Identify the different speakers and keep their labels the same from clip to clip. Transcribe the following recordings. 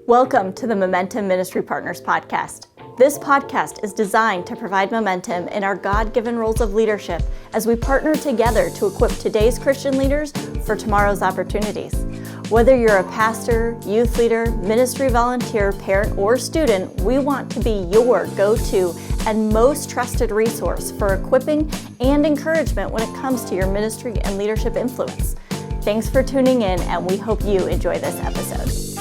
Speaker 1: Welcome to the Momentum Ministry Partners podcast. This podcast is designed to provide momentum in our God-given roles of leadership as we partner together to equip today's Christian leaders for tomorrow's opportunities. Whether you're a pastor, youth leader, ministry volunteer, parent, or student, we want to be your go-to and most trusted resource for equipping and encouragement when it comes to your ministry and leadership influence. Thanks for tuning in, and we hope you enjoy this episode.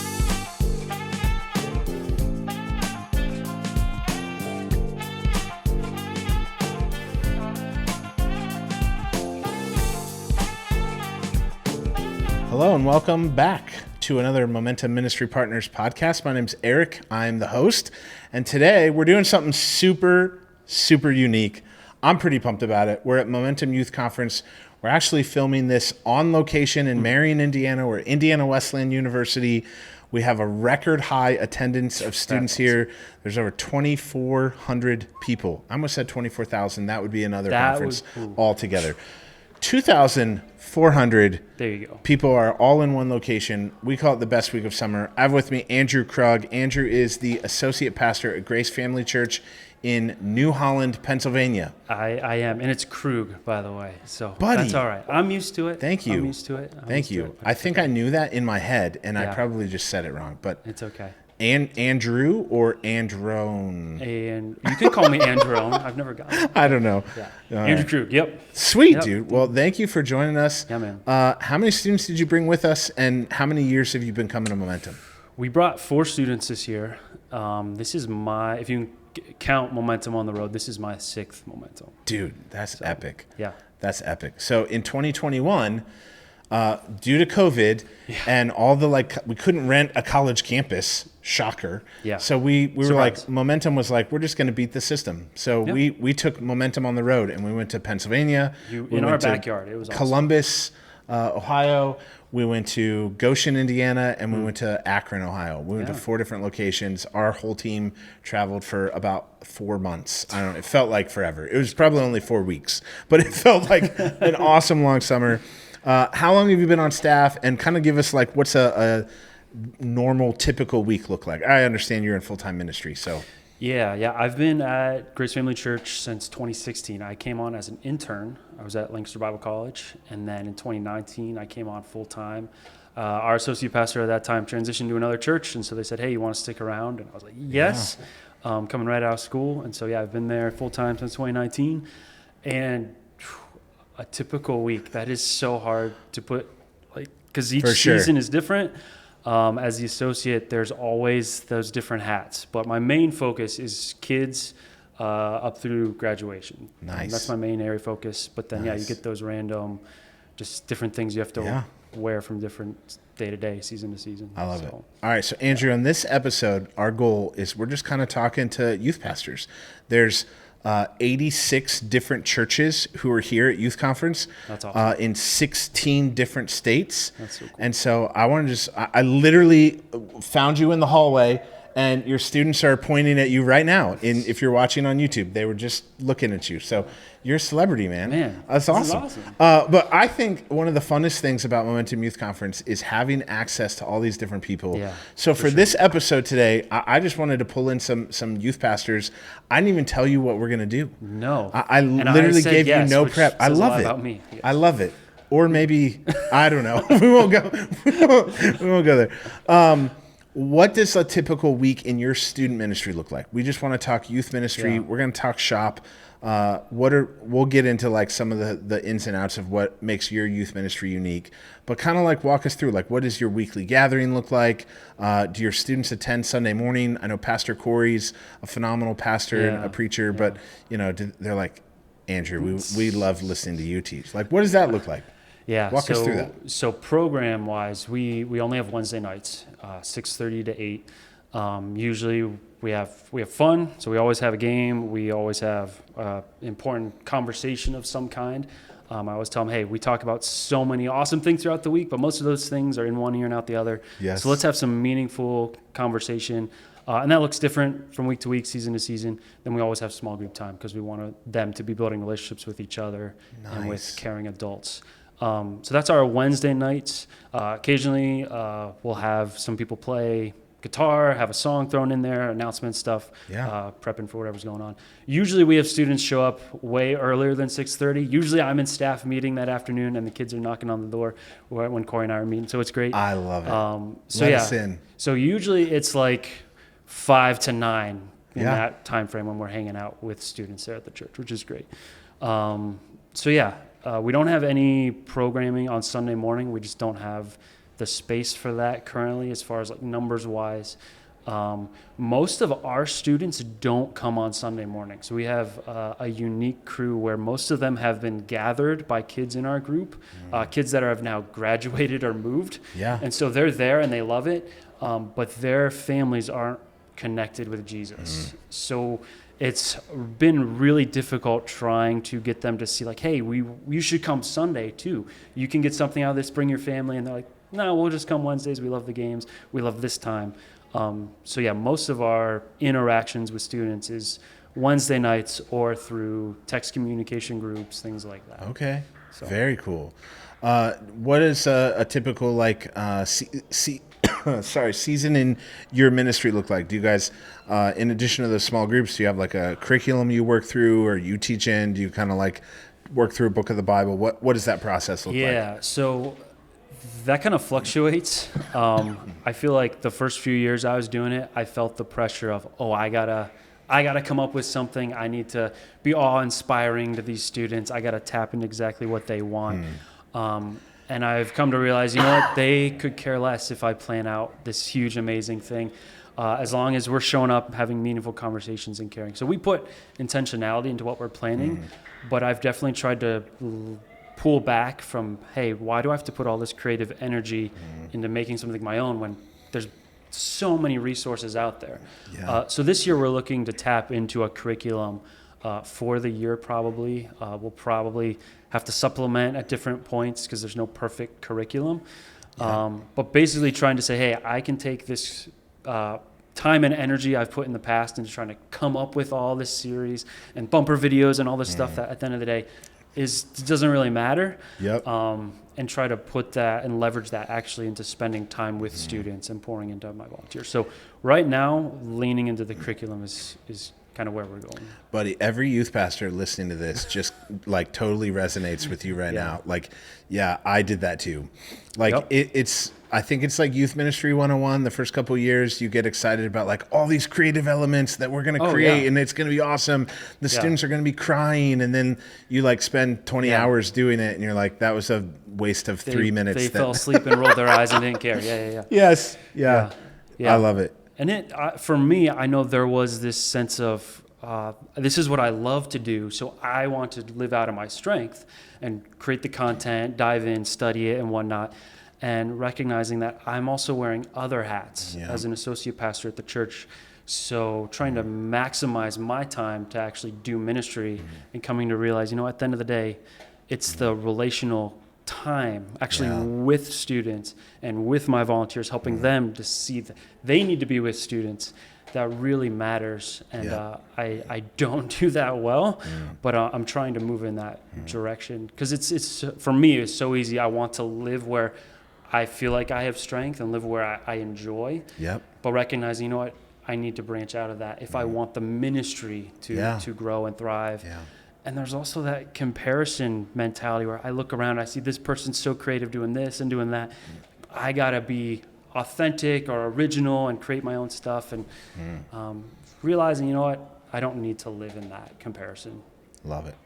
Speaker 2: Hello and welcome back to another Momentum Ministry Partners podcast. My name's Eric. I'm the host. And today we're doing something super unique. I'm pretty pumped about it. We're at Momentum Youth Conference. We're actually filming this on location in Marion, Indiana. We're at Indiana Wesleyan University. We have a record high attendance of students here. There's over 2,400 people. I almost said 24,000. That would be another conference altogether. 2,400
Speaker 3: there you go.
Speaker 2: People are all in one location. We call it the best week of summer. I have with me Andrew Krug. Andrew is the associate pastor at Grace Family Church in New Holland, Pennsylvania.
Speaker 3: I am, and it's Krug, by the way. So
Speaker 2: Buddy,
Speaker 3: that's all right. I'm used to it.
Speaker 2: Thank you.
Speaker 3: I'm used to it.
Speaker 2: Thank you. I think I knew that in my head, and I probably just said it wrong, but
Speaker 3: it's okay.
Speaker 2: Andrew or Androne?
Speaker 3: And you can call me Androne. I've never gotten it.
Speaker 2: I don't know.
Speaker 3: Yeah. Andrew Krug, yep.
Speaker 2: Sweet,
Speaker 3: Yep.
Speaker 2: dude. Well, thank you for joining us.
Speaker 3: Yeah, man.
Speaker 2: How many students did you bring with us, and how many years have you been coming to Momentum?
Speaker 3: We brought 4 students this year. This is if you count Momentum on the road, this is my 6th Momentum.
Speaker 2: Dude, that's epic.
Speaker 3: Yeah.
Speaker 2: That's epic. So in 2021, due to COVID and all the we couldn't rent a college campus. Shocker.
Speaker 3: Yeah.
Speaker 2: So we were like, Momentum was like, we're just going to beat the system. So we took Momentum on the road and we went to Pennsylvania.
Speaker 3: In our backyard. It was awesome.
Speaker 2: Columbus, Ohio. We went to Goshen, Indiana, and we went to Akron, Ohio. We went to 4 different locations. Our whole team traveled for about 4 months. I don't know. It felt like forever. It was probably only 4 weeks, but it felt like an awesome long summer. How long have you been on staff? And kind of give us what's a normal, typical week look like? I understand you're in full-time ministry, so.
Speaker 3: Yeah. I've been at Grace Family Church since 2016. I came on as an intern. I was at Lancaster Bible College. And then in 2019, I came on full-time. Our associate pastor at that time transitioned to another church. And so they said, hey, you want to stick around? And I was like, yes. Yeah. Coming right out of school. And so, I've been there full-time since 2019. And a typical week, that is so hard to put, because each season is different. As the associate, there's always those different hats. But my main focus is kids up through graduation.
Speaker 2: Nice.
Speaker 3: That's my main area focus. But then, you get those random, just different things you have to wear from different day-to-day, season-to-season.
Speaker 2: I love it. All right, so Andrew, on this episode, our goal is we're just kind of talking to youth pastors. There's 86 different churches who are here at Youth Conference.
Speaker 3: That's awesome.
Speaker 2: In 16 different states.
Speaker 3: That's so cool.
Speaker 2: And so I want to I literally found you in the hallway, and your students are pointing at you right now. If you're watching on YouTube, they were just looking at you. So you're a celebrity, man. That's awesome. But I think one of the funnest things about Momentum Youth Conference is having access to all these different people.
Speaker 3: Yeah,
Speaker 2: so for this episode today, I just wanted to pull in some youth pastors. I didn't even tell you what we're going to do.
Speaker 3: No.
Speaker 2: I literally gave you no prep. I love it.
Speaker 3: About me. Yes.
Speaker 2: I love it. Or maybe, I don't know. We won't go there. What does a typical week in your student ministry look like? We just want to talk youth ministry.
Speaker 3: Yeah.
Speaker 2: We're going to talk shop. We'll get into some of the ins and outs of what makes your youth ministry unique, but kind of walk us through, what does your weekly gathering look like? Do your students attend Sunday morning? I know Pastor Corey's a phenomenal pastor and a preacher, but they're like, Andrew, we love listening to you teach. What does that look like?
Speaker 3: Yeah,
Speaker 2: Walk us through that.
Speaker 3: So program-wise, we only have Wednesday nights, 6:30 to 8. Usually we have fun, so we always have a game. We always have important conversation of some kind. I always tell them, hey, we talk about so many awesome things throughout the week, but most of those things are in one ear and out the other.
Speaker 2: Yes.
Speaker 3: So let's have some meaningful conversation. And that looks different from week to week, season to season. Then we always have small group time because we want them to be building relationships with each other and with caring adults. So that's our Wednesday nights. Occasionally, we'll have some people play guitar, have a song thrown in there, announcement stuff, prepping for whatever's going on. Usually we have students show up way earlier than 6:30. Usually I'm in staff meeting that afternoon and the kids are knocking on the door when Corey and I are meeting. So it's great.
Speaker 2: I love it.
Speaker 3: So
Speaker 2: Let us in.
Speaker 3: So usually it's like 5 to 9 in that time frame when we're hanging out with students there at the church, which is great. We don't have any programming on Sunday morning. We just don't have the space for that currently as far as like numbers wise. Most of our students don't come on Sunday morning. So we have a unique crew where most of them have been gathered by kids in our group, kids that have now graduated or moved.
Speaker 2: Yeah.
Speaker 3: And so they're there and they love it, but their families aren't connected with Jesus. So it's been really difficult trying to get them to see like, hey, you should come Sunday too. You can get something out of this, bring your family. And they're like, no, we'll just come Wednesdays. We love the games. We love this time. Most of our interactions with students is Wednesday nights or through text communication groups, things like that.
Speaker 2: Okay. So. Very cool. What is a typical season in your ministry look like? Do you guys, in addition to the small groups, do you have like a curriculum you work through or you teach in? Do you kind of like work through a book of the Bible? What does that process look like?
Speaker 3: Yeah, so that kind of fluctuates. I feel like the first few years I was doing it, I felt the pressure of, I gotta come up with something. I need to be awe-inspiring to these students. I gotta tap into exactly what they want. And I've come to realize, you know what, they could care less if I plan out this huge, amazing thing, as long as we're showing up, having meaningful conversations and caring. So we put intentionality into what we're planning, but I've definitely tried to pull back from, hey, why do I have to put all this creative energy into making something my own when there's so many resources out there? So this year we're looking to tap into a curriculum for the year probably. We'll probably have to supplement at different points because there's no perfect curriculum. But basically trying to say, hey, I can take this time and energy I've put in the past into trying to come up with all this series and bumper videos and all this stuff that at the end of the day doesn't really matter. And try to put that and leverage that actually into spending time with students and pouring into my volunteers. So right now, leaning into the curriculum is kind of where we're going.
Speaker 2: Buddy, every youth pastor listening to this just like totally resonates with you right now. Like, I did that too. Like I think it's like youth ministry 101. The first couple of years, you get excited about like all these creative elements that we're going to create and it's going to be awesome. The students are going to be crying. And then you like spend 20 hours doing it and you're like, that was a waste of 3 minutes.
Speaker 3: They fell asleep and rolled their eyes and didn't care.
Speaker 2: Yes. Yeah. I love it.
Speaker 3: And for me, I know there was this sense of, this is what I love to do, so I want to live out of my strength and create the content, dive in, study it, and whatnot, and recognizing that I'm also wearing other hats as an associate pastor at the church. So trying to maximize my time to actually do ministry and coming to realize, at the end of the day, it's the relational time actually with students and with my volunteers, helping them to see that they need to be with students that really matters. And I don't do that well, but I'm trying to move in that direction because it's for me, it's so easy. I want to live where I feel like I have strength and live where I enjoy, but recognizing, you know what, I need to branch out of that if I want the ministry to grow and thrive. And there's also that comparison mentality where I look around, I see this person's so creative doing this and doing that. I got to be authentic or original and create my own stuff. And realizing, you know what, I don't need to live in that comparison.
Speaker 2: Love it.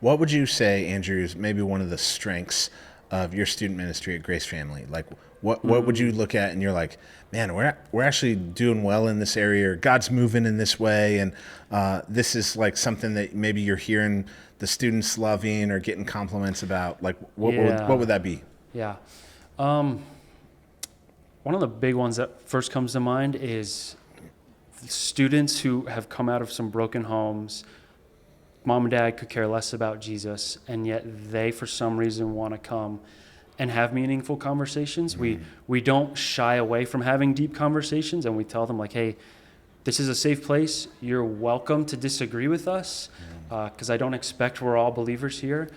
Speaker 2: What would you say, Andrew, is maybe one of the strengths of your student ministry at Grace Family? Like, what would you look at and you're like, man, we're actually doing well in this area, or God's moving in this way, and this is like something that maybe you're hearing the students loving or getting compliments about. Like, what would that be?
Speaker 3: One of the big ones that first comes to mind is students who have come out of some broken homes. Mom and dad could care less about Jesus, and yet they, for some reason, want to come and have meaningful conversations. We don't shy away from having deep conversations, and we tell them, like, hey, this is a safe place. You're welcome to disagree with us, because I don't expect we're all believers here,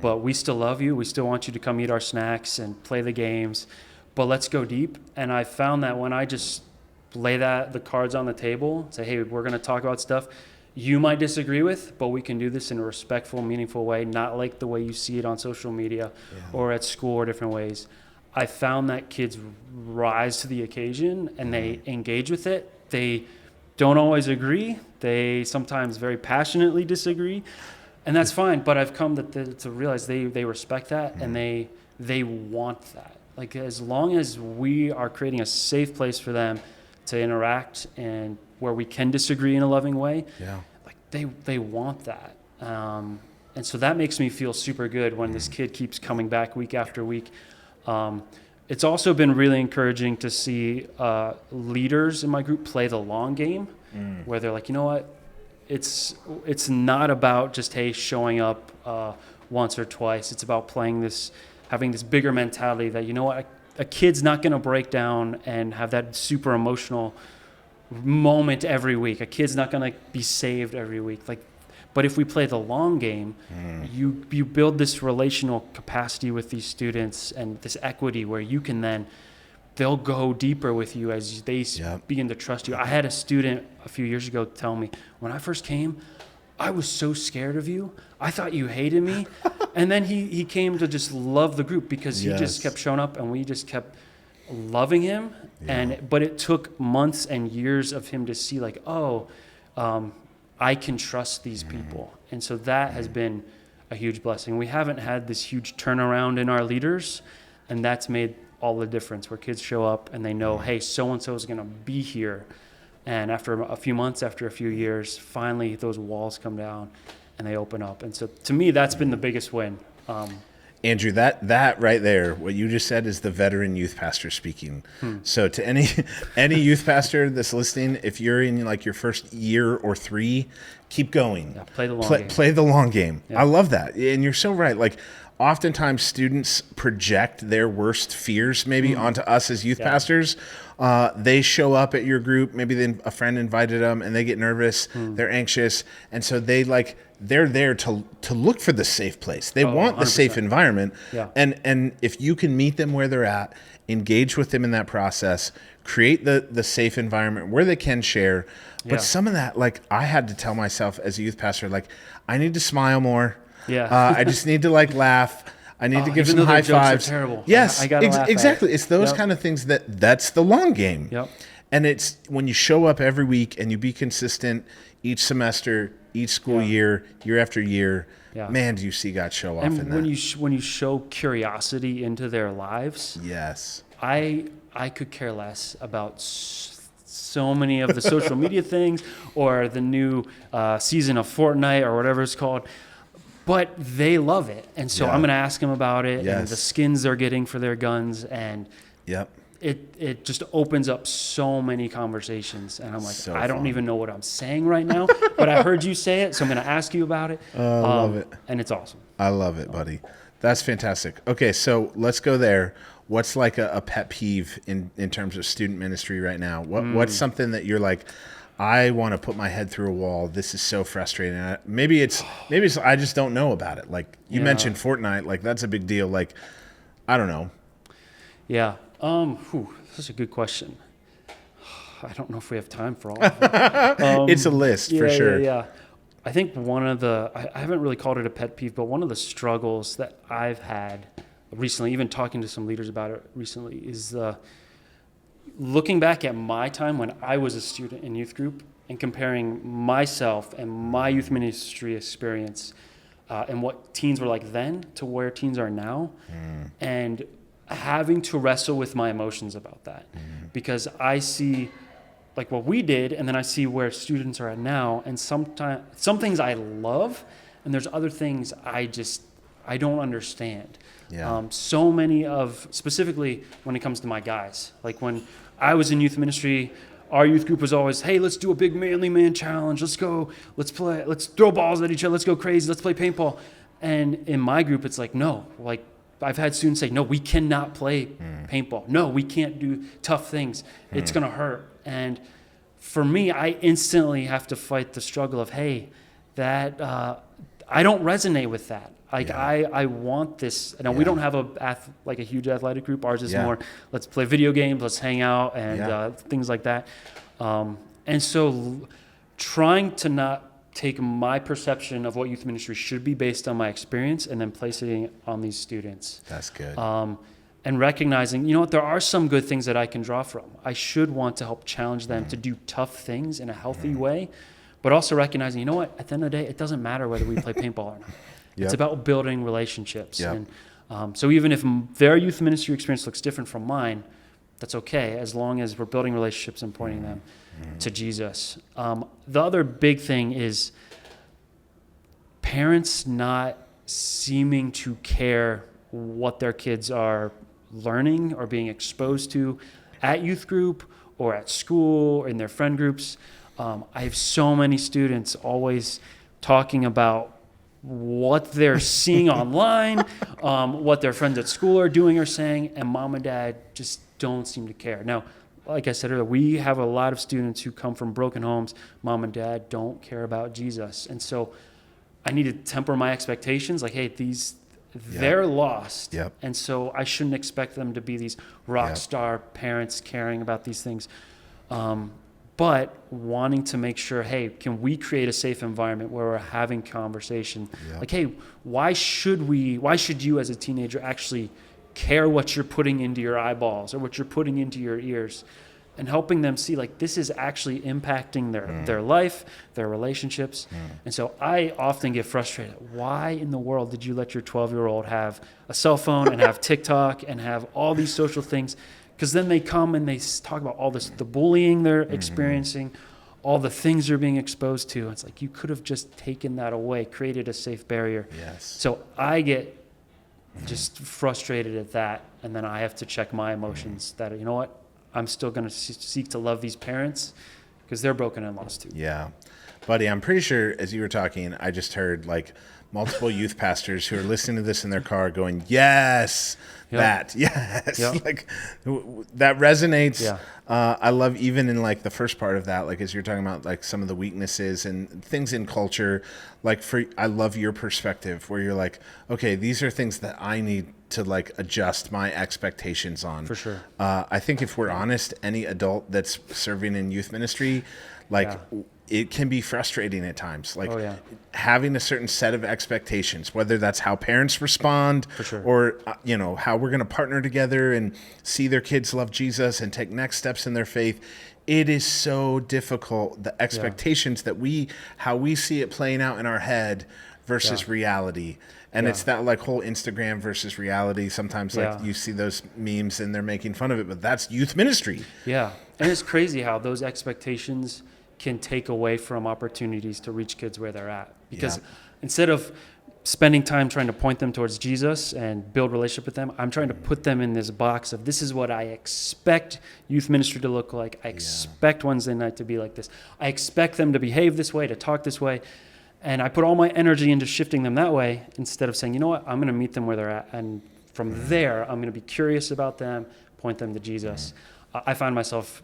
Speaker 3: but we still love you. We still want you to come eat our snacks and play the games, but let's go deep. And I found that when I just lay the cards on the table, say, hey, we're going to talk about stuff you might disagree with, but we can do this in a respectful, meaningful way, not like the way you see it on social media or at school or different ways. I found that kids rise to the occasion and they engage with it. They don't always agree. They sometimes very passionately disagree, and that's fine. But I've come to realize they respect that and they want that. Like, as long as we are creating a safe place for them to interact and where we can disagree in a loving way, like they want that. And so that makes me feel super good when this kid keeps coming back week after week. It's also been really encouraging to see leaders in my group play the long game, where they're like, you know what, it's not about just, hey, showing up once or twice. It's about having this bigger mentality that, you know what, a kid's not going to break down and have that super emotional moment every week. A kid's not going to be saved every week. But if we play the long game, you build this relational capacity with these students and this equity where you can they'll go deeper with you as they begin to trust you. I had a student a few years ago tell me, when I first came, I was so scared of you. I thought you hated me. And then he came to just love the group because he just kept showing up and we just kept loving him. But it took months and years of him to see, like, I can trust these people. And so that has been a huge blessing. We haven't had this huge turnaround in our leaders, and that's made all the difference, where kids show up and they know, hey, so-and-so is going to be here. And after a few months, after a few years, finally those walls come down and they open up. And so to me, that's been the biggest win.
Speaker 2: Andrew, that right there, what you just said is the veteran youth pastor speaking. So to any youth pastor that's listening, if you're in like your first year or 3, keep going.
Speaker 3: Play the long game.
Speaker 2: Play the long game.
Speaker 3: Yeah.
Speaker 2: I love that. And you're so right. Like, oftentimes students project their worst fears maybe onto us as youth pastors. They show up at your group, maybe a friend invited them and they get nervous, they're anxious. And so they're there to look for the safe place. They want the 100%. Safe environment. Yeah. And if you can meet them where they're at, engage with them in that process, create the safe environment where they can share. But some of that, like, I had to tell myself as a youth pastor, like, I need to smile more. Yeah. I just need to like laugh. I need to give some high fives.
Speaker 3: Terrible.
Speaker 2: Yes,
Speaker 3: I gotta laugh
Speaker 2: exactly. It's those kind of things that's the long game.
Speaker 3: Yep.
Speaker 2: And it's when you show up every week and you be consistent each semester, each school year after year. Yeah. Man, do you see God show off in that?
Speaker 3: And when you show curiosity into their lives.
Speaker 2: Yes.
Speaker 3: I could care less about so many of the social media things or the new season of Fortnite or whatever it's called. But they love it. And so I'm going to ask them about it and the skins they're getting for their guns. And it just opens up so many conversations. And I'm like, I don't even know what I'm saying right now, but I heard you say it, so I'm going to ask you about it.
Speaker 2: I love it.
Speaker 3: And it's awesome.
Speaker 2: I love it, buddy. That's fantastic. Okay, so let's go there. What's like a pet peeve in terms of student ministry right now? What's something that you're like, I want to put my head through a wall. This is so frustrating. Maybe it's I just don't know about it. Like you mentioned Fortnite, like that's a big deal. Like, I don't know.
Speaker 3: Yeah. That's a good question. I don't know if we have time for all of them.
Speaker 2: It's a list for sure.
Speaker 3: Yeah. I think I haven't really called it a pet peeve, but one of the struggles that I've had recently, even talking to some leaders about it recently, is looking back at my time when I was a student in youth group and comparing myself and my youth ministry experience and what teens were like then to where teens are now, and having to wrestle with my emotions about that. Because I see like what we did, and then I see where students are at now, and sometimes some things I love, and there's other things I don't understand. So many specifically when it comes to my guys, like when I was in youth ministry, our youth group was always, hey, let's do a big manly man challenge. Let's go, let's throw balls at each other. Let's go crazy. Let's play paintball. And in my group, it's like, no, like I've had students say, no, we cannot play paintball. No, we can't do tough things. It's going to hurt. And for me, I instantly have to fight the struggle of, hey, that I don't resonate with that. Like I want this. Now we don't have a huge athletic group. Ours is more, let's play video games, let's hang out, and things like that. And so trying to not take my perception of what youth ministry should be based on my experience and then placing it on these students.
Speaker 2: That's good.
Speaker 3: And recognizing, you know what, there are some good things that I can draw from. I should want to help challenge them to do tough things in a healthy way, but also recognizing, you know what, at the end of the day, it doesn't matter whether we play paintball or not. It's about building relationships. And so even if their youth ministry experience looks different from mine, that's okay, as long as we're building relationships and pointing them to Jesus. The other big thing is parents not seeming to care what their kids are learning or being exposed to at youth group or at school or in their friend groups. I have so many students always talking about what they're seeing online, what their friends at school are doing or saying, and mom and dad just don't seem to care. Now, like I said earlier, we have a lot of students who come from broken homes. Mom and dad don't care about Jesus. And so I need to temper my expectations. Like, hey, they're lost. And so I shouldn't expect them to be these rock star parents caring about these things. But wanting to make sure, hey, can we create a safe environment where we're having conversation? Like, hey, why should you as a teenager actually care what you're putting into your eyeballs or what you're putting into your ears, and helping them see like this is actually impacting their life, their relationships. And so I often get frustrated. Why in the world did you let your 12-year-old have a cell phone and have TikTok and have all these social things? Because then they come and they talk about all this, the bullying they're experiencing, all the things they're being exposed to. It's like you could have just taken that away, created a safe barrier. So I get just frustrated at that, and then I have to check my emotions that, you know what, I'm still going to seek to love these parents because they're broken and lost too.
Speaker 2: Yeah. Buddy, I'm pretty sure as you were talking, I just heard like multiple youth pastors who are listening to this in their car going, yes, like that resonates. I love even in like the first part of that, like as you're talking about like some of the weaknesses and things in culture, like I love your perspective where you're like, okay, these are things that I need to like adjust my expectations on.
Speaker 3: For sure.
Speaker 2: I think if we're honest, any adult that's serving in youth ministry, like it can be frustrating at times, like having a certain set of expectations, whether that's how parents respond or, how we're going to partner together and see their kids love Jesus and take next steps in their faith. It is so difficult. The expectations that how we see it playing out in our head versus reality. And it's that like whole Instagram versus reality. Sometimes like you see those memes and they're making fun of it, but that's youth ministry.
Speaker 3: Yeah. And it's crazy how those expectations can take away from opportunities to reach kids where they're at. Because instead of spending time trying to point them towards Jesus and build relationship with them, I'm trying to put them in this box of this is what I expect youth ministry to look like. I expect Wednesday night to be like this. I expect them to behave this way, to talk this way. And I put all my energy into shifting them that way instead of saying, you know what, I'm going to meet them where they're at. And from there, I'm going to be curious about them, point them to Jesus. I find myself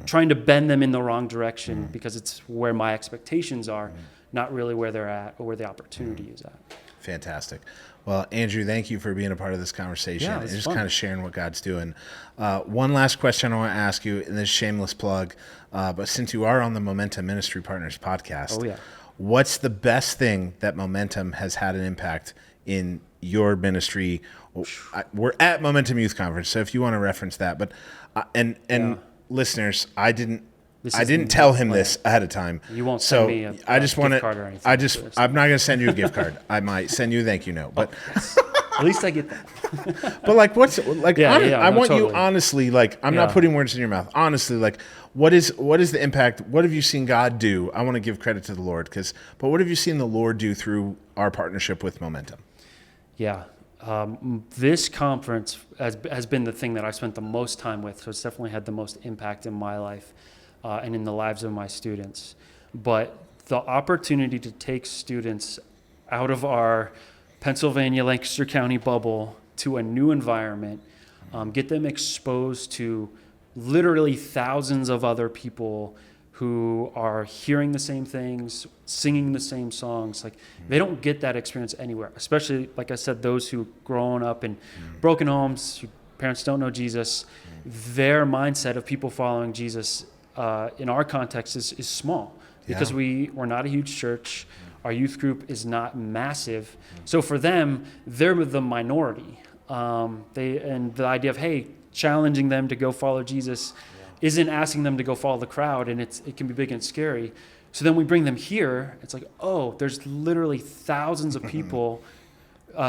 Speaker 3: trying to bend them in the wrong direction because it's where my expectations are, not really where they're at or where the opportunity is at.
Speaker 2: Fantastic. Well, Andrew, thank you for being a part of this conversation and just kind of sharing what God's doing. One last question I want to ask you, and this shameless plug, but since you are on the Momentum Ministry Partners podcast, what's the best thing that Momentum has had an impact in your ministry? We're at Momentum Youth Conference, so if you want to reference that, but listeners, I didn't tell him this ahead of time.
Speaker 3: You won't send me a gift card or anything.
Speaker 2: I'm not going to send you a gift card. I might send you a thank you note, but
Speaker 3: at least I get that.
Speaker 2: But like, I want you honestly, like, I'm not putting words in your mouth. Honestly, like, what is the impact? What have you seen God do? I want to give credit to the Lord, but what have you seen the Lord do through our partnership with Momentum?
Speaker 3: Yeah. This conference has been the thing that I've spent the most time with, so it's definitely had the most impact in my life and in the lives of my students. But the opportunity to take students out of our Pennsylvania, Lancaster County bubble to a new environment, get them exposed to literally thousands of other people who are hearing the same things, singing the same songs. Like they don't get that experience anywhere, especially, like I said, those who grown up in broken homes, whose parents don't know Jesus. Their mindset of people following Jesus in our context is small because we're not a huge church. Our youth group is not massive. So for them, they're the minority. And the idea of, hey, challenging them to go follow Jesus isn't asking them to go follow the crowd, and it can be big and scary. So then we bring them here. It's like, oh, there's literally thousands of people,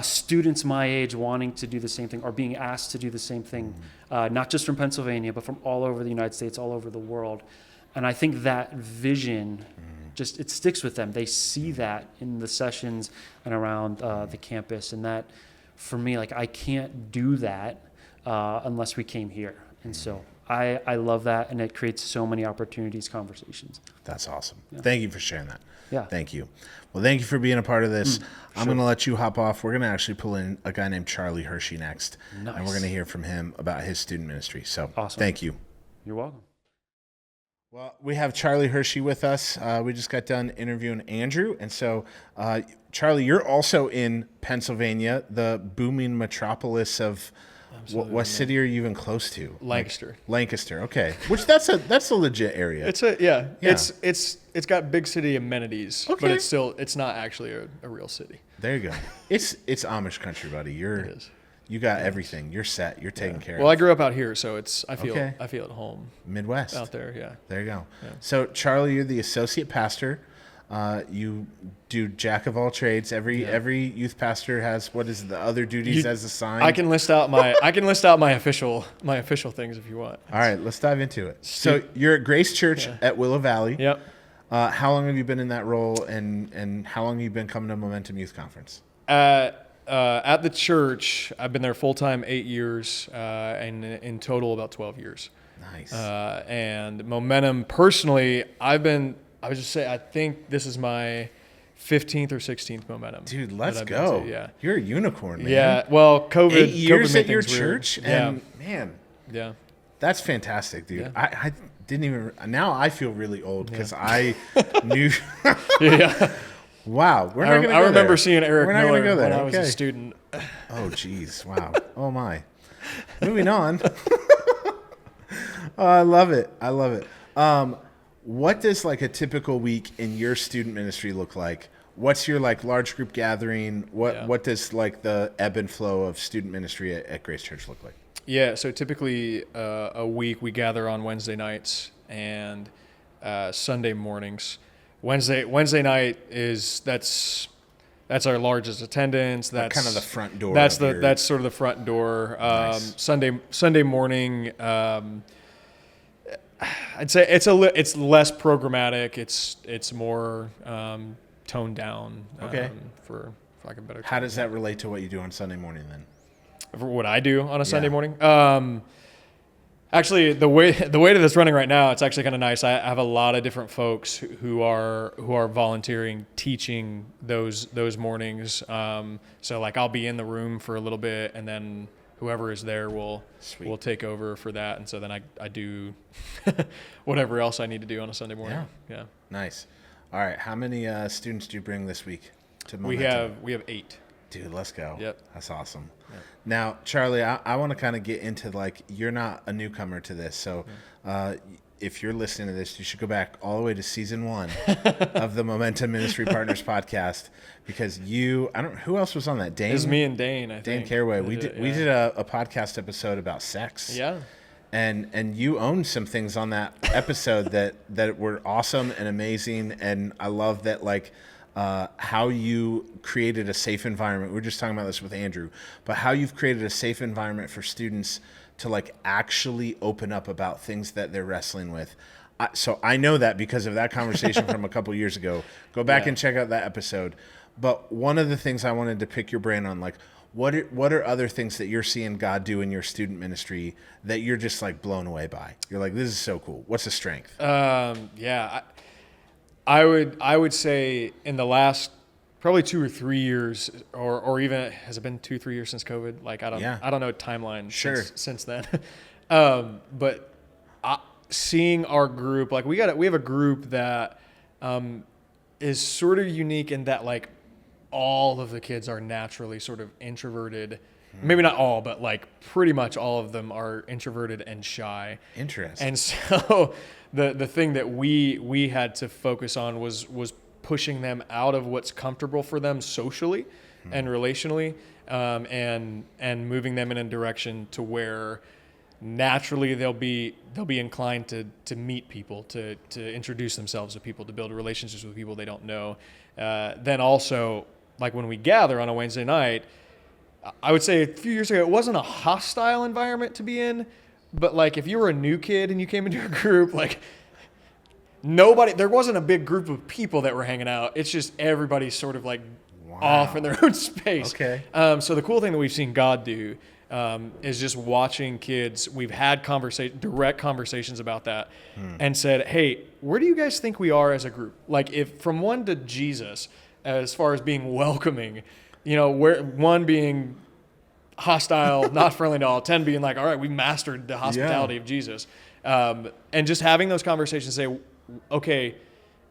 Speaker 3: students my age wanting to do the same thing or being asked to do the same thing, not just from Pennsylvania, but from all over the United States, all over the world. And I think that vision just, it sticks with them. They see that in the sessions and around the campus. And that, for me, like, I can't do that unless we came here. And so I love that, and it creates so many opportunities, conversations.
Speaker 2: That's awesome. Yeah. Thank you for sharing that.
Speaker 3: Yeah.
Speaker 2: Thank you. Well, thank you for being a part of this. I'm going to let you hop off. We're going to actually pull in a guy named Charlie Hirschy next.
Speaker 3: Nice.
Speaker 2: And we're going to hear from him about his student ministry. So
Speaker 3: awesome.
Speaker 2: Thank you.
Speaker 3: You're welcome.
Speaker 2: Well, we have Charlie Hirschy with us. We just got done interviewing Andrew. And so, Charlie, you're also in Pennsylvania, the booming metropolis of what city are you even close to?
Speaker 4: Lancaster.
Speaker 2: Like, Lancaster. Okay. Which that's a legit area.
Speaker 4: It's got big city amenities,
Speaker 2: okay.
Speaker 4: But it's not actually a real city.
Speaker 2: There you go. It's Amish country, buddy.
Speaker 4: It is.
Speaker 2: You got everything. You're set. You're taken care of.
Speaker 4: Well, I grew up out here, so I feel at home.
Speaker 2: Midwest.
Speaker 4: Out there, yeah.
Speaker 2: There you go.
Speaker 4: Yeah.
Speaker 2: So, Charlie, you're the associate pastor. You do jack of all trades. Every youth pastor has the other duties as assigned.
Speaker 4: I can list out my official things if you want.
Speaker 2: All right, let's dive into it. So you're at Grace Church at Willow Valley.
Speaker 4: Yep.
Speaker 2: How long have you been in that role, and how long have you been coming to Momentum Youth Conference?
Speaker 4: At the church, I've been there full time 8 years, and in total about 12 years.
Speaker 2: Nice.
Speaker 4: And Momentum, personally, I think this is my 15th or 16th Momentum.
Speaker 2: Dude, let's go.
Speaker 4: Yeah.
Speaker 2: You're a unicorn, man.
Speaker 4: Yeah. Well, COVID.
Speaker 2: 8 years
Speaker 4: made
Speaker 2: at your
Speaker 4: things weird.
Speaker 2: church, and man.
Speaker 4: Yeah.
Speaker 2: That's fantastic, dude.
Speaker 4: Yeah.
Speaker 2: I didn't even. Now I feel really old because I knew.
Speaker 4: Yeah.
Speaker 2: Wow. We're not gonna go
Speaker 4: remember
Speaker 2: there.
Speaker 4: seeing Eric
Speaker 2: We're not
Speaker 4: Miller
Speaker 2: gonna go there.
Speaker 4: when I was
Speaker 2: Okay.
Speaker 4: a student.
Speaker 2: Oh, geez. Wow. Oh, my. Moving on. I love it. What does like a typical week in your student ministry look like? What's your like large group gathering? What does like the ebb and flow of student ministry at Grace Church look like?
Speaker 4: Yeah, so typically a week we gather on Wednesday nights and Sunday mornings. Wednesday night that's our largest attendance. That's
Speaker 2: kind of the front door.
Speaker 4: That's sort of the front door.
Speaker 2: Nice.
Speaker 4: Sunday morning. I'd say it's less programmatic. It's more toned down.
Speaker 2: Okay.
Speaker 4: For lack of a better term.
Speaker 2: How does that relate to what you do on Sunday morning then?
Speaker 4: For what I do on a Sunday morning? Actually, the way that it's running right now, it's actually kind of nice. I have a lot of different folks who are volunteering, teaching those mornings. So like I'll be in the room for a little bit, and then whoever is there will take over for that. And so then I do whatever else I need to do on a Sunday morning. Yeah.
Speaker 2: Nice. All right. How many students do you bring this week to Momentum?
Speaker 4: We have 8.
Speaker 2: Dude, let's go.
Speaker 4: Yep.
Speaker 2: That's awesome.
Speaker 4: Yep.
Speaker 2: Now, Charlie, I want to kind of get into like, you're not a newcomer to this. So if you're listening to this, you should go back all the way to season 1 of the Momentum Ministry Partners podcast, because who else was on that? Dane?
Speaker 4: It was me and Dane, I think.
Speaker 2: Dane Caraway. We did a podcast episode about sex.
Speaker 4: Yeah.
Speaker 2: And you owned some things on that episode that were awesome and amazing. And I love that, like, how you created a safe environment. We were just talking about this with Andrew, but how you've created a safe environment for students to like actually open up about things that they're wrestling with. So I know that because of that conversation from a couple years ago. Go back and check out that episode. But one of the things I wanted to pick your brain on, like, what are other things that you're seeing God do in your student ministry that you're just like blown away by? You're like, this is so cool. What's the strength?
Speaker 4: I would say in the last probably 2 or 3 years, or even, has it been 2-3 years since COVID? Like I don't know timeline since then. But seeing our group, like we have a group that is sort of unique in that like all of the kids are naturally sort of introverted. Maybe not all, but like pretty much all of them are introverted and shy.
Speaker 2: Interesting.
Speaker 4: And so the thing that we had to focus on was pushing them out of what's comfortable for them socially and relationally, and moving them in a direction to where naturally they'll be inclined to meet people, to introduce themselves to people, to build relationships with people they don't know. Then also, like when we gather on a Wednesday night, I would say a few years ago, it wasn't a hostile environment to be in, but like if you were a new kid and you came into a group, like there wasn't a big group of people that were hanging out. It's just everybody's sort of like off in their own space.
Speaker 2: Okay.
Speaker 4: So the cool thing that we've seen God do is just watching kids. We've had direct conversations about that and said, hey, where do you guys think we are as a group? Like if from 1 to Jesus, as far as being welcoming, where 1 being hostile, not friendly at all, 10 being like, all right, we mastered the hospitality of Jesus. And just having those conversations, say, okay,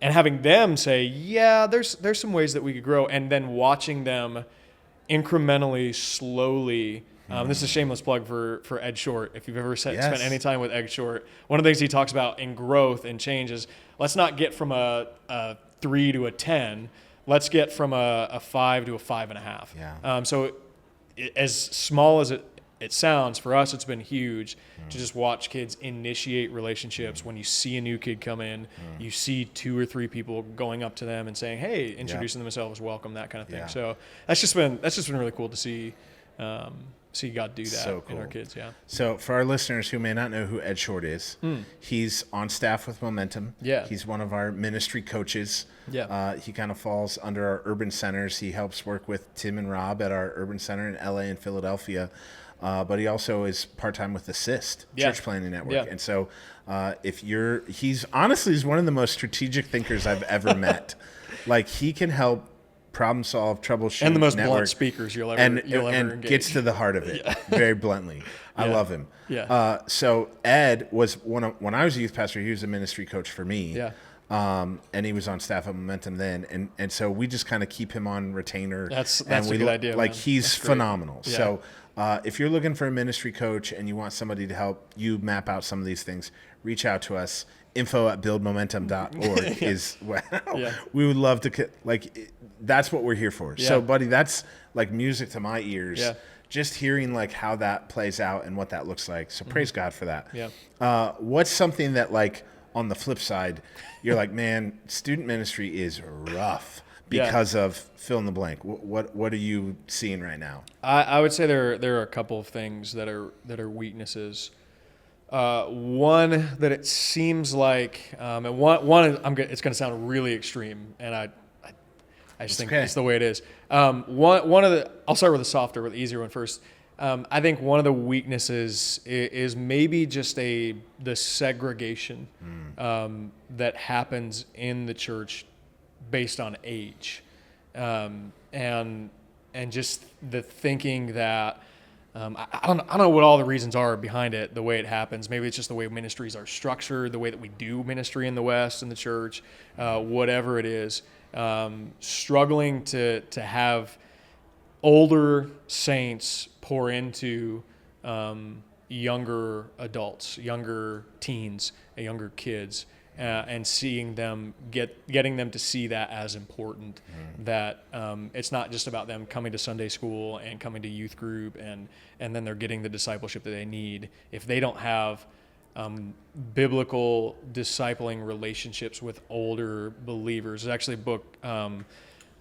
Speaker 4: and having them say, yeah, there's some ways that we could grow, and then watching them incrementally, slowly. This is a shameless plug for Ed Short. If you've ever spent any time with Ed Short, one of the things he talks about in growth and change is let's not get from a 3 to a 10. Let's get from a 5 to a 5.5.
Speaker 2: Yeah.
Speaker 4: So as small as it sounds, for us, it's been huge to just watch kids initiate relationships. When you see a new kid come in, you see 2 or 3 people going up to them and saying, hey, introducing themselves, welcome, that kind of thing.
Speaker 2: Yeah.
Speaker 4: So that's just been really cool to see God do that
Speaker 2: So cool.
Speaker 4: in our kids. Yeah.
Speaker 2: So for our listeners who may not know who Ed Short is, he's on staff with Momentum.
Speaker 4: Yeah.
Speaker 2: He's one of our ministry coaches.
Speaker 4: Yeah.
Speaker 2: He kind of falls under our urban centers. He helps work with Tim and Rob at our urban center in LA and Philadelphia. But he also is part-time with Assist, Church Planning Network.
Speaker 4: Yeah.
Speaker 2: And so he's one of the most strategic thinkers I've ever met. Like he can help problem solve, troubleshoot,
Speaker 4: and the most
Speaker 2: network,
Speaker 4: blunt speakers you'll ever
Speaker 2: and
Speaker 4: engage.
Speaker 2: Gets to the heart of it very bluntly. I love him.
Speaker 4: Yeah.
Speaker 2: So Ed was when I was a youth pastor, he was a ministry coach for me.
Speaker 4: Yeah.
Speaker 2: And he was on staff at Momentum then, and so we just kind of keep him on retainer.
Speaker 4: That's a good idea.
Speaker 2: Like
Speaker 4: man.
Speaker 2: he's phenomenal.
Speaker 4: Yeah.
Speaker 2: So if you're looking for a ministry coach and you want somebody to help you map out some of these things, reach out to us. info@buildmomentum.org is we would love to that's what we're here for.
Speaker 4: Yeah.
Speaker 2: So buddy, that's like music to my ears.
Speaker 4: Yeah.
Speaker 2: Just hearing like how that plays out and what that looks like. So praise God for that.
Speaker 4: Yeah.
Speaker 2: What's something that like on the flip side, you're like, man, student ministry is rough because of fill in the blank. What are you seeing right now?
Speaker 4: I would say there are a couple of things that are weaknesses. One that it seems like, and one it's going to sound really extreme, and I just think it's the way it is. I'll start with the softer, with the easier one first. I think one of the weaknesses is maybe just the segregation that happens in the church based on age, and just the thinking that I don't know what all the reasons are behind it, the way it happens. Maybe it's just the way ministries are structured, the way that we do ministry in the West, in the church, whatever it is. Struggling to have older saints pour into younger adults, younger teens, younger kids, and seeing them getting them to see that as important. That it's not just about them coming to Sunday school and coming to youth group and then they're getting the discipleship that they need. If they don't have biblical discipling relationships with older believers, there's actually a book,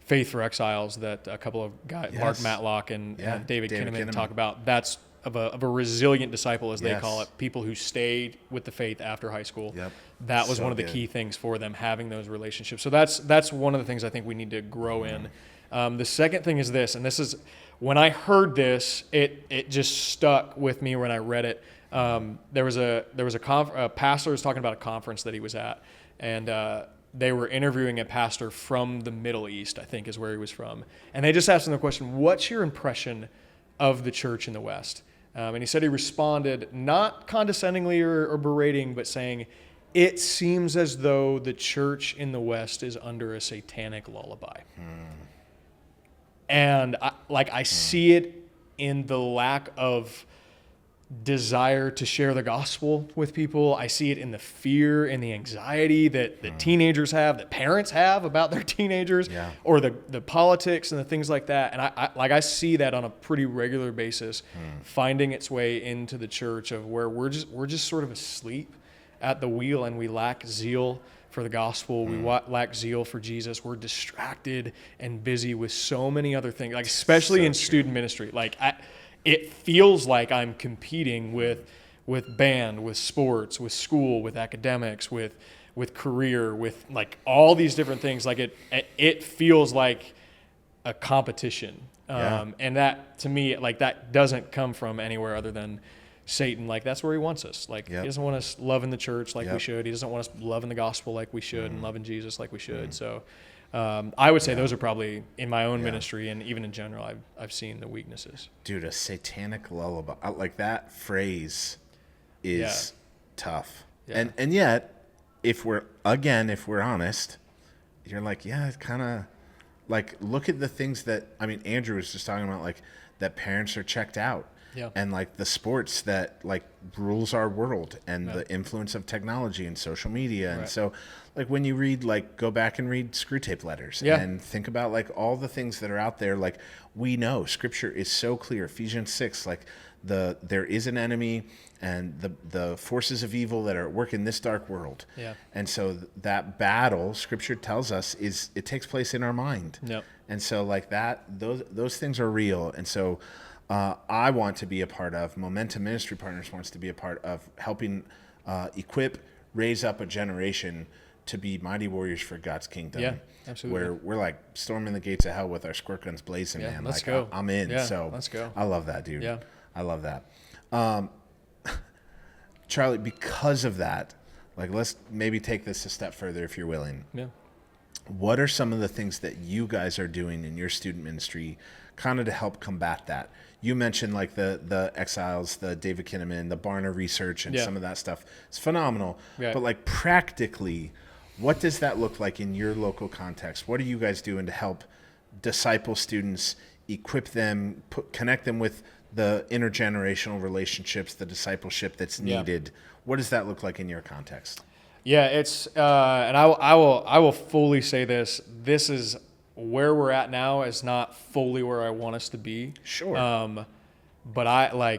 Speaker 4: Faith for Exiles, that a couple of guys, Mark Matlock and David Kinnaman talk about. That's of a resilient disciple, as they call it, people who stayed with the faith after high school.
Speaker 2: Yep.
Speaker 4: That was one of the key things for them, having those relationships. So that's one of the things I think we need to grow in. The second thing is this, and this is, when I heard this, it just stuck with me when I read it. There was a pastor was talking about a conference that he was at, and they were interviewing a pastor from the Middle East, I think is where he was from. And they just asked him the question, what's your impression of the church in the West? And he said he responded not condescendingly or berating, but saying, "It seems as though the church in the West is under a satanic lullaby." And I see it in the lack of desire to share the gospel with people. I see it in the fear and the anxiety that teenagers have, that parents have about their teenagers, or the politics and the things like that. And I see that on a pretty regular basis, finding its way into the church, of where we're just sort of asleep at the wheel, and we lack zeal for the gospel. We lack zeal for Jesus. We're distracted and busy with so many other things, like especially in student ministry. Like it feels like I'm competing with band, with sports, with school, with academics, with career, with like all these different things. Like it feels like a competition. And that, to me, like that doesn't come from anywhere other than Satan. Like that's where he wants us. Like he doesn't want us loving the church like we should. He doesn't want us loving the gospel like we should, and loving Jesus like we should. So I would say those are probably, in my own ministry and even in general, I've seen the weaknesses.
Speaker 2: Dude, a satanic lullaby, like that phrase is tough. And yet, if we're honest, you're like, it's kind of like, look at the things that, I mean, Andrew was just talking about, like that parents are checked out. And like the sports that like rules our world, and the influence of technology and social media. And so like when you read, like go back and read Screw Tape Letters and think about like all the things that are out there. Like we know scripture is so clear. Ephesians 6, like there is an enemy and the forces of evil that are at work in this dark world. And so that battle, scripture tells us, it takes place in our mind. And so like those things are real. And so I want to be a part of, Momentum Ministry Partners wants to be a part of helping equip, raise up a generation to be mighty warriors for God's kingdom.
Speaker 4: Yeah, absolutely.
Speaker 2: Where we're like storming the gates of hell with our squirt guns blazing, man.
Speaker 4: Let's
Speaker 2: like,
Speaker 4: go.
Speaker 2: I'm in.
Speaker 4: Yeah,
Speaker 2: so
Speaker 4: let's go.
Speaker 2: I love that, dude.
Speaker 4: Yeah.
Speaker 2: I love that. Charlie, because of that, like let's maybe take this a step further if you're willing.
Speaker 4: Yeah.
Speaker 2: What are some of the things that you guys are doing in your student ministry kind of to help combat that? You mentioned like the Exiles, the David Kinnaman, the Barna research, and some of that stuff. It's phenomenal. But like practically, what does that look like in your local context? What are you guys doing to help disciple students, equip them, connect them with the intergenerational relationships, the discipleship that's needed? What does that look like in your context?
Speaker 4: Yeah, it's and I will fully say this. This is where we're at now is not fully where I want us to be.
Speaker 2: Sure.
Speaker 4: But actually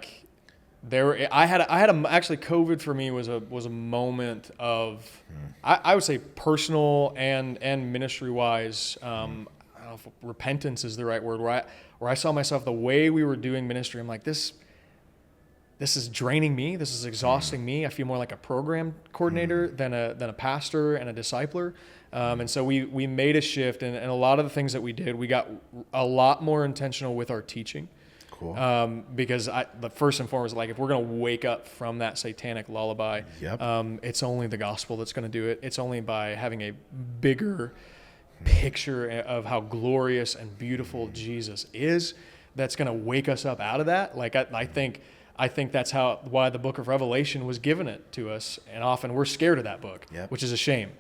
Speaker 4: COVID for me was a moment of I would say personal and ministry wise. I don't know if repentance is the right word. Where I saw myself, the way we were doing ministry, I'm like, this is draining me. This is exhausting me. I feel more like a program coordinator than a pastor and a discipler. And so we made a shift, and a lot of the things that we did, we got a lot more intentional with our teaching.
Speaker 2: Cool.
Speaker 4: Because the first and foremost, like if we're going to wake up from that satanic lullaby, it's only the gospel that's going to do it. It's only by having a bigger picture of how glorious and beautiful Jesus is that's going to wake us up out of that. Like I think that's why the book of Revelation was given it to us. And often we're scared of that book, which is a shame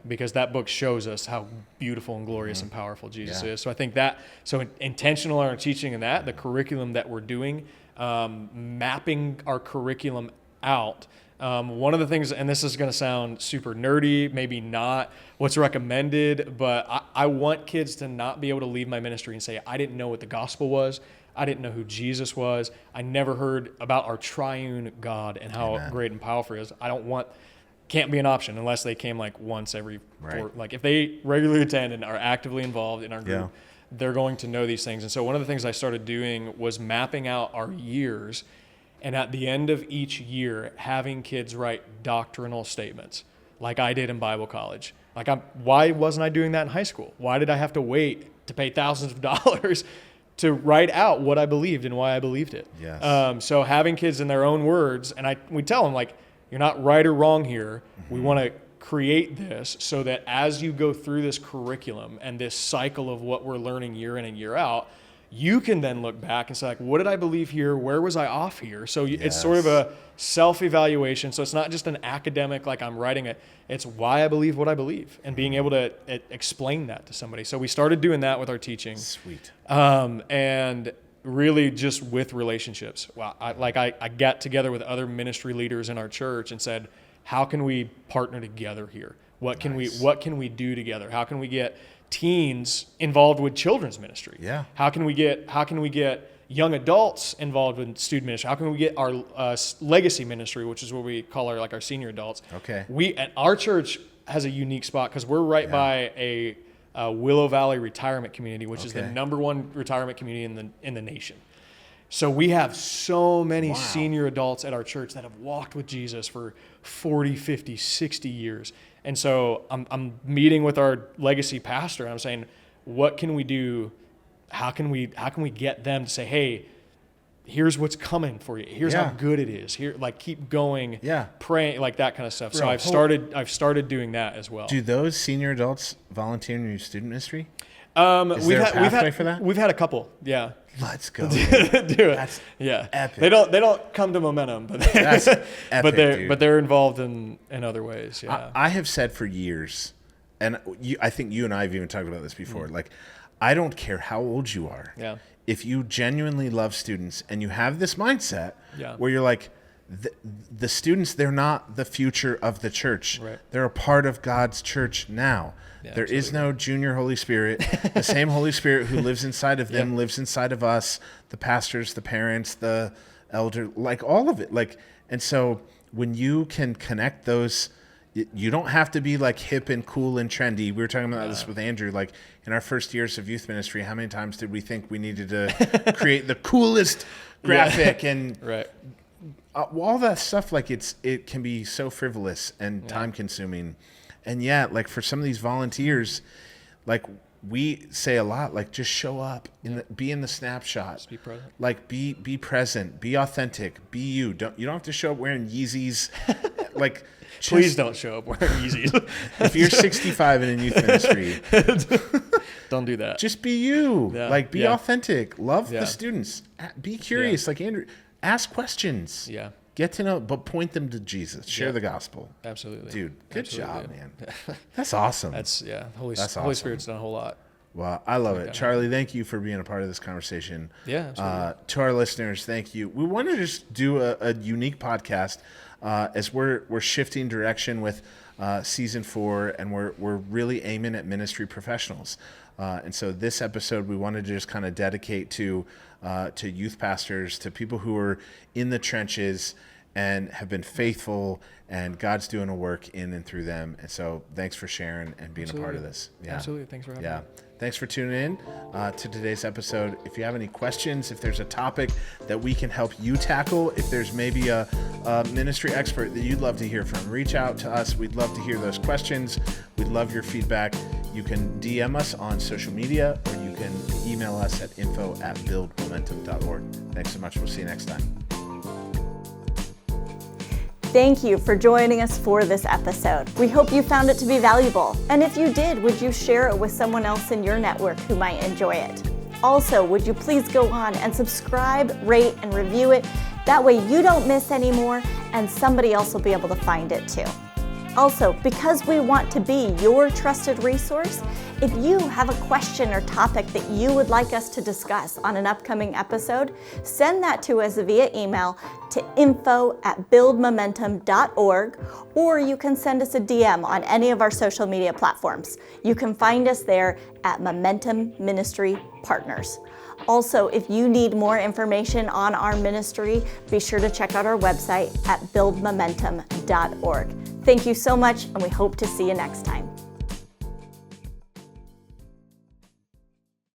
Speaker 4: because that book shows us how beautiful and glorious and powerful Jesus is. So I think intentional in our teaching and the curriculum that we're doing, mapping our curriculum out. One of the things, and this is going to sound super nerdy, maybe not what's recommended, but I want kids to not be able to leave my ministry and say, I didn't know what the gospel was. I didn't know who Jesus was. I never heard about our triune God and how great and powerful he is. Can't be an option unless they came like once every like if they regularly attend and are actively involved in our group, they're going to know these things. And so one of the things I started doing was mapping out our years, and at the end of each year, having kids write doctrinal statements like I did in Bible college. Like why wasn't I doing that in high school? Why did I have to wait to pay thousands of dollars to write out what I believed and why I believed it? So having kids in their own words, and we tell them, like, you're not right or wrong here. We want to create this so that as you go through this curriculum and this cycle of what we're learning year in and year out, you can then look back and say, like, what did I believe here? Where was I off here? So it's sort of a self-evaluation. So it's not just an academic, like I'm writing it. It's why I believe what I believe and being able to explain that to somebody. So we started doing that with our teaching.
Speaker 2: Sweet.
Speaker 4: And really just with relationships. Well, I got together with other ministry leaders in our church and said, how can we partner together here? What can we do together? How can we get teens involved with children's ministry?
Speaker 2: Yeah.
Speaker 4: How can we get young adults involved with student ministry? How can we get our legacy ministry, which is what we call our senior adults?
Speaker 2: Okay.
Speaker 4: Our church has a unique spot because we're right by a Willow Valley retirement community, which is the #1 retirement community in the nation. So we have so many senior adults at our church that have walked with Jesus for 40, 50, 60 years. And so I'm meeting with our legacy pastor and I'm saying, what can we do? How can we get them to say, hey, here's what's coming for you. Here's how good it is. Here, like, keep going, praying, like that kind of stuff. So I've started doing that as well.
Speaker 2: Do those senior adults volunteer in your student ministry?
Speaker 4: Is
Speaker 2: there a pathway for that?
Speaker 4: We've had a couple. Yeah.
Speaker 2: Let's go.
Speaker 4: Do it.
Speaker 2: That's epic.
Speaker 4: They don't come to Momentum, but
Speaker 2: that's epic,
Speaker 4: but they're involved in other ways. Yeah.
Speaker 2: I have said for years, and I think you and I have even talked about this before. Like, I don't care how old you are.
Speaker 4: Yeah.
Speaker 2: If you genuinely love students and you have this mindset where you're like, the students, they're not the future of the church.
Speaker 4: Right.
Speaker 2: They're a part of God's church now.
Speaker 4: Yeah,
Speaker 2: there is no junior Holy Spirit. The same Holy Spirit who lives inside of them lives inside of us, the pastors, the parents, the elder, like all of it. Like, and so when you can connect those, you don't have to be like hip and cool and trendy. We were talking about this with Andrew. Like, in our first years of youth ministry, how many times did we think we needed to create the coolest graphic and all that stuff? Like, it can be so frivolous and time consuming. And like, for some of these volunteers, like, we say a lot, like, just show up, be in the snapshot.
Speaker 4: Just be present.
Speaker 2: Like, be present, be authentic, be you. You don't have to show up wearing Yeezys. Like,
Speaker 4: please don't show up wearing Yeezys.
Speaker 2: If you're 65 and in youth ministry,
Speaker 4: don't do that.
Speaker 2: Just be you.
Speaker 4: Yeah.
Speaker 2: Like, be authentic. Love the students. Be curious. Like Andrew, ask questions.
Speaker 4: Yeah.
Speaker 2: Get to know, but point them to Jesus. Share the gospel.
Speaker 4: Absolutely.
Speaker 2: Dude, good job, man. That's awesome.
Speaker 4: Holy Spirit's done a whole lot.
Speaker 2: Well, I love it. Charlie, thank you for being a part of this conversation.
Speaker 4: Yeah, absolutely.
Speaker 2: To our listeners, thank you. We want to just do a unique podcast as we're shifting direction with season 4, and we're really aiming at ministry professionals. And so this episode, we wanted to just kind of dedicate to youth pastors, to people who are in the trenches and have been faithful, and God's doing a work in and through them. And so thanks for sharing and being a part of this. Yeah.
Speaker 4: Absolutely. Thanks for having me.
Speaker 2: Thanks for tuning in to today's episode. If you have any questions, if there's a topic that we can help you tackle, if there's maybe a ministry expert that you'd love to hear from, reach out to us. We'd love to hear those questions. We'd love your feedback. You can DM us on social media, or you can email us at info@buildmomentum.org. Thanks so much. We'll see you next time.
Speaker 1: Thank you for joining us for this episode. We hope you found it to be valuable. And if you did, would you share it with someone else in your network who might enjoy it? Also, would you please go on and subscribe, rate, and review it? That way you don't miss any more, and somebody else will be able to find it too. Also, because we want to be your trusted resource, if you have a question or topic that you would like us to discuss on an upcoming episode, send that to us via email to info@buildmomentum.org, or you can send us a DM on any of our social media platforms. You can find us there at Momentum Ministry Partners. Also, if you need more information on our ministry, be sure to check out our website at buildmomentum.org. Thank you so much, and we hope to see you next time.